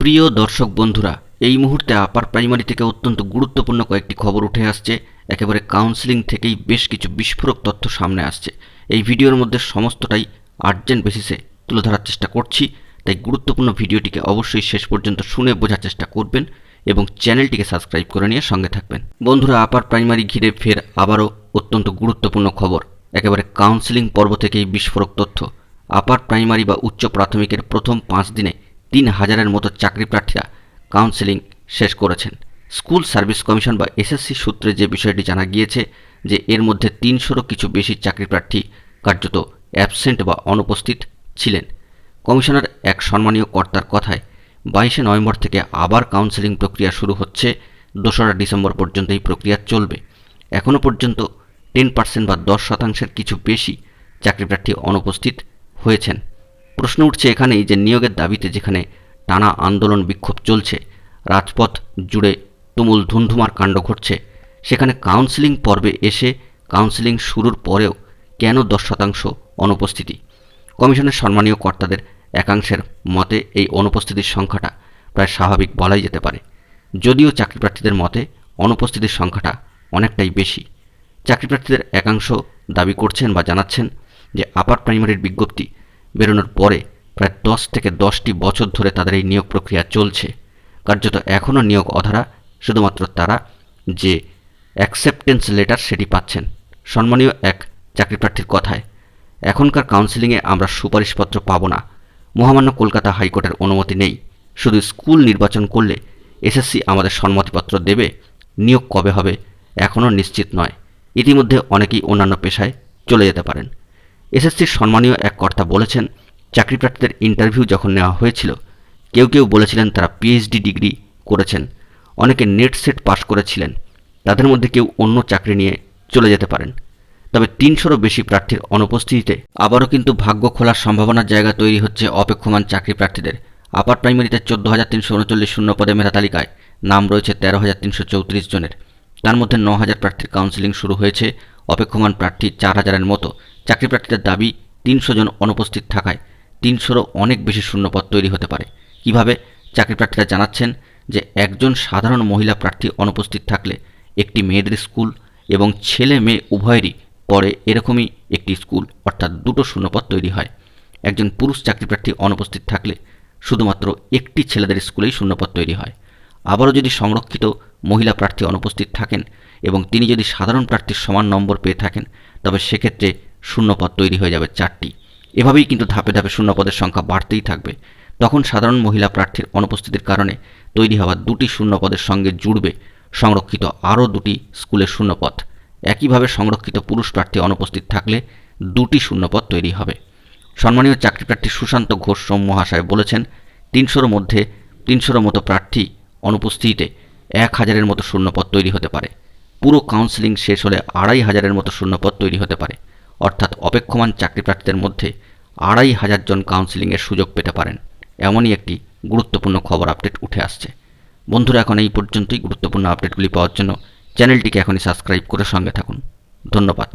প্রিয় দর্শক বন্ধুরা, এই মুহূর্তে আপার প্রাইমারি থেকে অত্যন্ত গুরুত্বপূর্ণ কয়েকটি খবর উঠে আসছে। একেবারে কাউন্সেলিং থেকেই বেশ কিছু বিস্ফোরক তথ্য সামনে আসছে। এই ভিডিওর মধ্যে সমস্তটাই আর্জেন্ট বেসিসে তুলে ধরার চেষ্টা করছি, তাই গুরুত্বপূর্ণ ভিডিওটিকে অবশ্যই শেষ পর্যন্ত শুনে বোঝার চেষ্টা করবেন এবং চ্যানেলটিকে সাবস্ক্রাইব করে নিয়ে সঙ্গে থাকবেন। বন্ধুরা, আপার প্রাইমারি ঘিরে ফের আবারও অত্যন্ত গুরুত্বপূর্ণ খবর। একেবারে কাউন্সেলিং পর্ব থেকেই বিস্ফোরক তথ্য। আপার প্রাইমারি বা উচ্চ প্রাথমিকের প্রথম 5 দিনে 3000-এর মতো চাকরি প্রার্থীরা কাউন্সেলিং শেষ করেছেন। স্কুল সার্ভিস কমিশন বা এসএসসি সূত্রে যে বিষয়টি জানা গিয়েছে যে এর মধ্যে 300-রও কিছু বেশি চাকরি প্রার্থী কার্যত অ্যাবসেন্ট বা অনুপস্থিত ছিলেন। কমিশনের এক সম্মানীয় কর্তার কথায় 22শে নভেম্বর থেকে আবার কাউন্সেলিং প্রক্রিয়া শুরু হচ্ছে। 2রা ডিসেম্বর পর্যন্ত এই প্রক্রিয়া চলবে। এখনও পর্যন্ত 10% বা 10%-এর কিছু বেশি চাকরি প্রার্থী অনুপস্থিত হয়েছেন। প্রশ্ন উঠছে এখানেই যে নিয়োগের দাবিতে যেখানে টানা আন্দোলন বিক্ষোভ চলছে, রাজপথ জুড়ে তুমুল ধুন্ধুমার কাণ্ড ঘটছে, সেখানে কাউন্সেলিং পর্বে এসে কাউন্সেলিং শুরুর পরেও কেন 10% অনুপস্থিতি? কমিশনের সম্মানীয় কর্তাদের একাংশের মতে এই অনুপস্থিতির সংখ্যাটা প্রায় স্বাভাবিক বলাই যেতে পারে, যদিও চাকরিপ্রার্থীদের মতে অনুপস্থিতির সংখ্যাটা অনেকটাই বেশি। চাকরিপ্রার্থীদের একাংশ দাবি করছেন বা জানাচ্ছেন যে আপার প্রাইমারির বিজ্ঞপ্তি বেরোনোর পরে প্রায় 10 থেকে 10টি বছর ধরে তাদের এই নিয়োগ প্রক্রিয়া চলছে। কার্যত এখনও নিয়োগ অধরা, শুধুমাত্র তারা যে অ্যাকসেপ্টেন্স লেটার সেটি পাচ্ছেন। সম্মানীয় এক চাকরিপ্রার্থীর কথায়, এখনকার কাউন্সেলিংয়ে আমরা সুপারিশপত্র পাব না। মহামান্য কলকাতা হাইকোর্টের অনুমতি নেই। শুধু স্কুল নির্বাচন করলে এসএসসি আমাদের সম্মতিপত্র দেবে। নিয়োগ কবে হবে এখনও নিশ্চিত নয়। ইতিমধ্যে অনেকেই অন্যান্য পেশায় চলে যেতে পারেন। এসএসসির সম্মানীয় এক কর্তা বলেছেন, চাকরিপ্রার্থীদের ইন্টারভিউ যখন নেওয়া হয়েছিল, কেউ কেউ বলেছিলেন তারা পিএইচডি ডিগ্রি করেছেন, অনেকে নেট সেট পাশ করেছিলেন। তাদের মধ্যে কেউ অন্য চাকরি নিয়ে চলে যেতে পারেন। তবে 300-রও বেশি প্রার্থীর অনুপস্থিতিতে আবারও কিন্তু ভাগ্য খোলার সম্ভাবনার জায়গা তৈরি হচ্ছে অপেক্ষমান চাকরি প্রার্থীদের। আপার প্রাইমারিতে 14,339 শূন্যপদে মেধা তালিকায় নাম রয়েছে 13,334 জনের। তার মধ্যে 9,000 প্রার্থীর কাউন্সেলিং শুরু হয়েছে। অপেক্ষমান প্রার্থী 4,000-এর মতো। চাকরি প্রার্থীদের দাবি 300 জন অনুপস্থিত থাকায় 300-রও অনেক বেশি শূন্যপদ তৈরি হতে পারে। কিভাবে? চাকরি প্রার্থীরা জানাচ্ছেন যে একজন সাধারণ মহিলা প্রার্থী অনুপস্থিত থাকলে একটি মেয়েদের স্কুল এবং ছেলে মেয়ে উভয়েরই পরে এরকমই একটি স্কুল, অর্থাৎ 2টো শূন্যপদ তৈরি হয়। একজন পুরুষ চাকরিপ্রার্থী অনুপস্থিত থাকলে শুধুমাত্র একটি ছেলেদের স্কুলেই শূন্যপদ তৈরি হয়। আবারও যদি সংরক্ষিত মহিলা প্রার্থী অনুপস্থিত থাকেন এবং তিনি যদি সাধারণ প্রার্থীর সমান নম্বর পেয়ে থাকেন, তবে সেক্ষেত্রে শূন্যপদ তৈরি হয়ে যাবে 4টি। এভাবেই কিন্তু ধাপে ধাপে শূন্যপদের সংখ্যা বাড়তেই থাকবে। তখন সাধারণ মহিলা প্রার্থীর অনুপস্থিতির কারণে তৈরি হওয়া 2টি শূন্যপদের সঙ্গে জুড়বে সংরক্ষিত আরও 2টি স্কুলের শূন্যপদ। একইভাবে সংরক্ষিত পুরুষ প্রার্থী অনুপস্থিত থাকলে 2টি শূন্যপদ তৈরি হবে। সম্মানীয় চাকরিপ্রার্থী সুশান্ত ঘোষ সোম মহাশয় বলেছেন, 300-র মতো প্রার্থী অনুপস্থিতিতে 1,000-এর মতো শূন্যপদ তৈরি হতে পারে। পুরো কাউন্সেলিং শেষ হলে 2,500-এর মতো শূন্যপদ তৈরি হতে পারে। অর্থাৎ অপেক্ষমান চাকরি প্রার্থীদের মধ্যে 2,500 জন কাউন্সেলিংয়ের সুযোগ পেতে পারেন। এমনই একটি গুরুত্বপূর্ণ খবর আপডেট উঠে আসছে। বন্ধুরা, এখন এই পর্যন্তই। গুরুত্বপূর্ণ আপডেটগুলি পাওয়ার জন্য চ্যানেলটিকে এখনই সাবস্ক্রাইব করে সঙ্গে থাকুন। ধন্যবাদ।